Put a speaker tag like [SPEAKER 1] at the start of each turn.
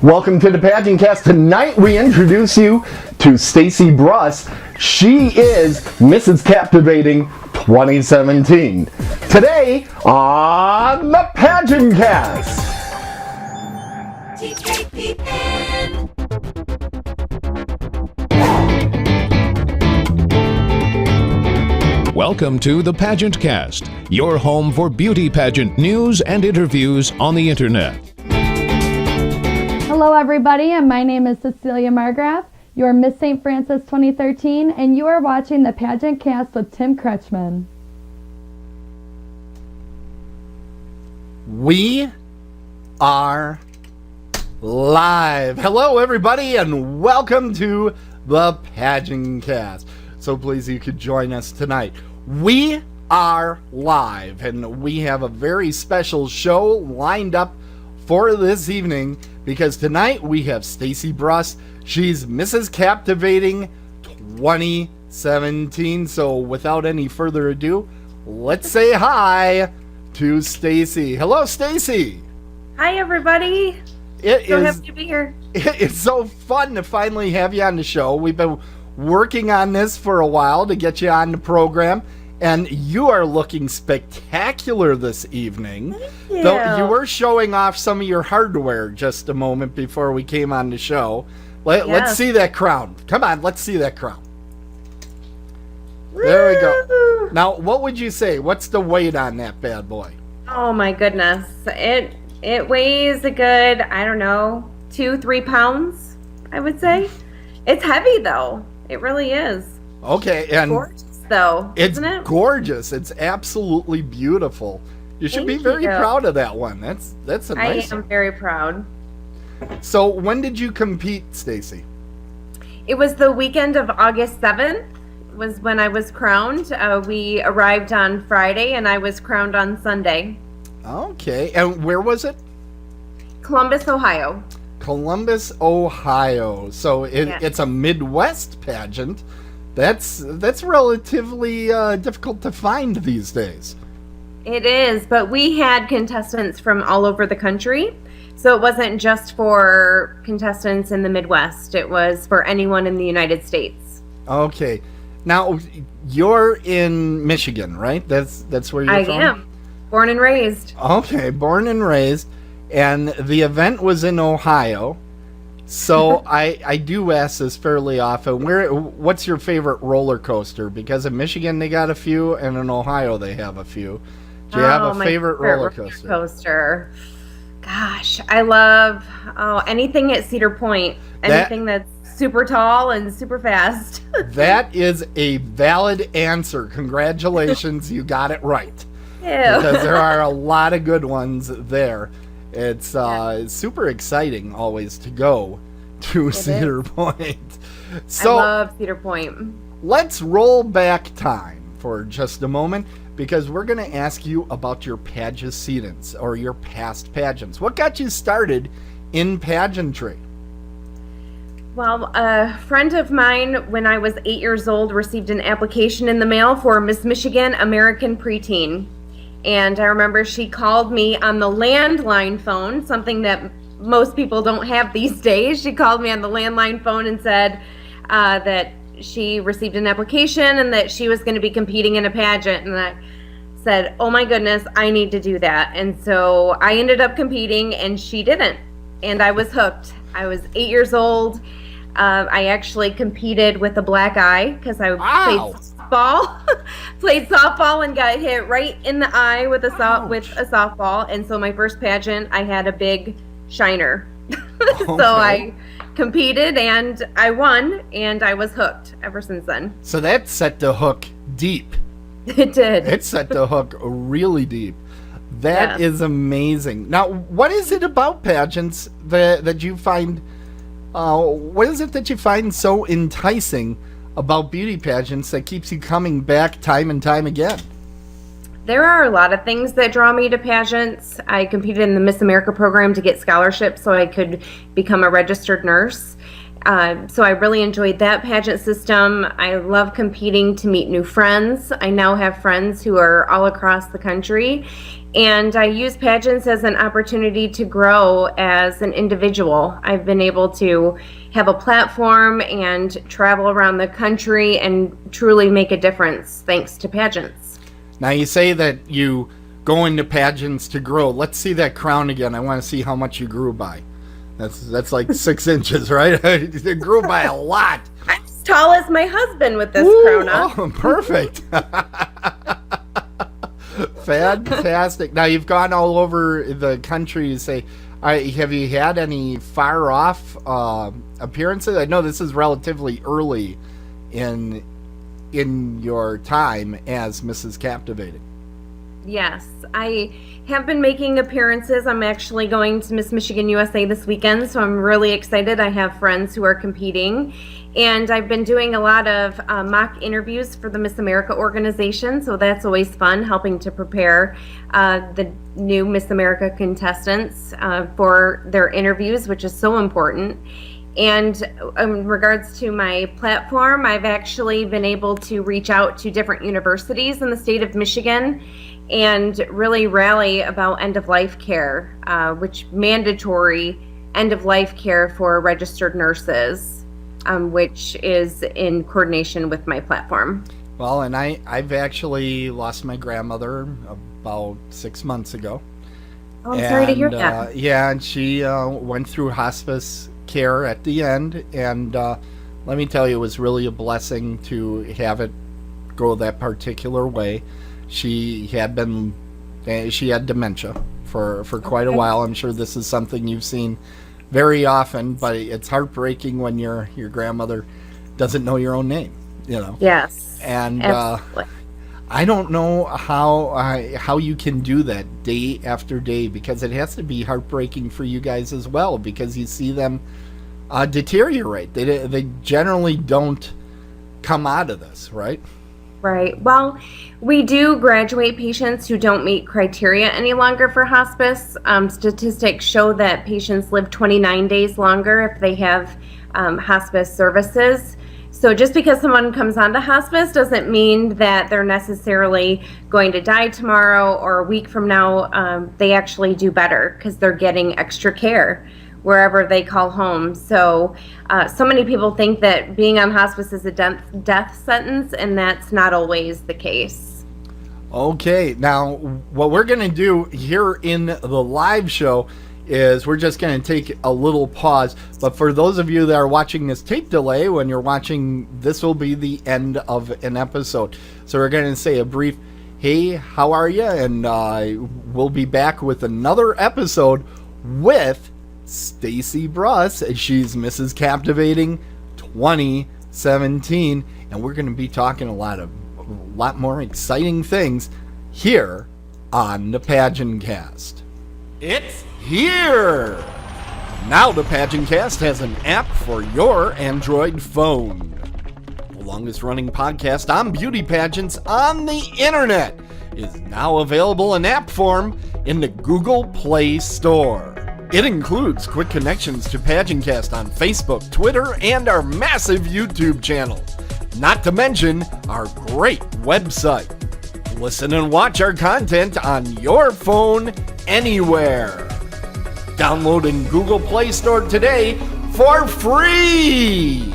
[SPEAKER 1] Welcome to the PageantCast. Tonight we introduce you to Stacey Bruss. She is Mrs. Captivating 2017. Today on the PageantCast.
[SPEAKER 2] Welcome to the PageantCast, your home for beauty pageant news and interviews on the internet.
[SPEAKER 3] Hello everybody, and my name is Cecilia Margraf, your Miss St. Francis 2013, and you are watching the PageantCast with Tim Kretschmann.
[SPEAKER 4] We are live. Hello everybody, and welcome to the PageantCast. So please, you could join us tonight. We are live, and we have a very special show lined up for this evening, because tonight we have Stacey Bruss. She's Mrs. Captivating 2017. So without any further ado, let's say hi to Stacey. Hello, Stacey.
[SPEAKER 5] Hi, everybody. So happy to be here.
[SPEAKER 4] It's so fun to finally have you on the show. We've been working on this for a while to get you on the program, and you are looking spectacular this evening.
[SPEAKER 5] Thank you.
[SPEAKER 4] Though you were showing off some of your hardware just a moment before we came on the show. Let's see that crown. Come on, let's see that crown. There we go. Now, what would you say? What's the weight on that bad boy?
[SPEAKER 5] Oh my goodness. It weighs a good, 2-3 pounds, I would say. It's heavy though. It really is.
[SPEAKER 4] Okay, and
[SPEAKER 5] gorgeous though,
[SPEAKER 4] it's
[SPEAKER 5] isn't it?
[SPEAKER 4] Gorgeous. It's absolutely beautiful. You should be very proud of that one. That's a nice one.
[SPEAKER 5] I am very proud.
[SPEAKER 4] So when did you compete, Stacey?
[SPEAKER 5] It was the weekend of August 7th was when I was crowned. We arrived on Friday and I was crowned on Sunday.
[SPEAKER 4] Okay, and where was it?
[SPEAKER 5] Columbus, Ohio.
[SPEAKER 4] Columbus, Ohio. So it's a Midwest pageant. That's relatively difficult to find these days.
[SPEAKER 5] It is, but we had contestants from all over the country. So it wasn't just for contestants in the Midwest. It was for anyone in the United States.
[SPEAKER 4] Okay. Now, you're in Michigan, right? That's where you're from? I am.
[SPEAKER 5] Born and raised.
[SPEAKER 4] Okay, born and raised. And the event was in Ohio. So I do ask this fairly often. What's your favorite roller coaster? Because in Michigan they got a few, and in Ohio they have a few. Do you have a favorite roller coaster?
[SPEAKER 5] Gosh, I love anything at Cedar Point. Anything that's super tall and super fast.
[SPEAKER 4] That is a valid answer. Congratulations, you got it right.
[SPEAKER 5] Ew.
[SPEAKER 4] Because there are a lot of good ones there. It's super exciting always to go to Cedar Point. So,
[SPEAKER 5] I love Cedar Point.
[SPEAKER 4] Let's roll back time for just a moment, because we're going to ask you about your pageantants or your past pageants. What got you started in pageantry?
[SPEAKER 5] Well, a friend of mine, when I was 8 years old, received an application in the mail for Miss Michigan American Preteen. And I remember she called me on the landline phone, something that most people don't have these days. She called me on the landline phone and said that she received an application and that she was going to be competing in a pageant. And I said, oh my goodness, I need to do that. And so I ended up competing and she didn't. And I was hooked. I was 8 years old. I actually competed with a black eye because I played softball and got hit right in the eye with a softball. And so my first pageant, I had a big shiner. Okay. So I competed and I won, and I was hooked ever since then.
[SPEAKER 4] So that set the hook deep.
[SPEAKER 5] It did.
[SPEAKER 4] It set the hook really deep. That is amazing. Now, what is it about pageants that you find? What is it that you find so enticing about beauty pageants that keeps you coming back time and time again?
[SPEAKER 5] There are a lot of things that draw me to pageants. I competed in the Miss America program to get scholarships so I could become a registered nurse. So I really enjoyed that pageant system. I love competing to meet new friends. I now have friends who are all across the country. And I use pageants as an opportunity to grow as an individual. I've been able to have a platform and travel around the country and truly make a difference thanks to pageants.
[SPEAKER 4] Now you say that you go into pageants to grow. Let's see that crown again. I want to see how much you grew by. That's like 6 inches, right? It grew by a lot.
[SPEAKER 5] I'm as tall as my husband with this crown on.
[SPEAKER 4] Oh, perfect. Fantastic. Now you've gone all over the country. You say, have you had any far off appearances? I know this is relatively early in your time as Mrs. Captivating.
[SPEAKER 5] Yes, I have been making appearances. I'm actually going to Miss Michigan USA this weekend, so I'm really excited. I have friends who are competing, and I've been doing a lot of mock interviews for the Miss America organization, so that's always fun, helping to prepare the new Miss America contestants for their interviews, which is so important. And in regards to my platform, I've actually been able to reach out to different universities in the state of Michigan and really rally about end-of-life care, which mandatory end-of-life care for registered nurses, which is in coordination with my platform.
[SPEAKER 4] Well, and I've actually lost my grandmother about 6 months ago.
[SPEAKER 5] Oh, I'm sorry to hear that.
[SPEAKER 4] Yeah, and she went through hospice care at the end, and let me tell you, it was really a blessing to have it go that particular way. She had dementia for quite a while. I'm sure this is something you've seen very often, but it's heartbreaking when your grandmother doesn't know your own name, you know.
[SPEAKER 5] Yes.
[SPEAKER 4] And I don't know how you can do that day after day, because it has to be heartbreaking for you guys as well, because you see them deteriorate. They generally don't come out of this, right?
[SPEAKER 5] Right. Well, we do graduate patients who don't meet criteria any longer for hospice. Statistics show that patients live 29 days longer if they have hospice services. So just because someone comes onto hospice doesn't mean that they're necessarily going to die tomorrow or a week from now. They actually do better because they're getting extra care wherever they call home. So many people think that being on hospice is a death sentence, and that's not always the case.
[SPEAKER 4] Okay, now what we're going to do here in the live show is we're just going to take a little pause. But for those of you that are watching this tape delay, when you're watching, this will be the end of an episode. So we're going to say a brief, hey, how are you? And we'll be back with another episode with Stacey Bruss. She's Mrs. Captivating 2017, and we're going to be talking a lot more exciting things here on the PageantCast. It's here! Now the PageantCast has an app for your Android phone. The longest running podcast on beauty pageants on the internet is now available in app form in the Google Play Store. It includes quick connections to PageantCast on Facebook, Twitter, and our massive YouTube channel. Not to mention our great website. Listen and watch our content on your phone anywhere. Download in Google Play Store today for free.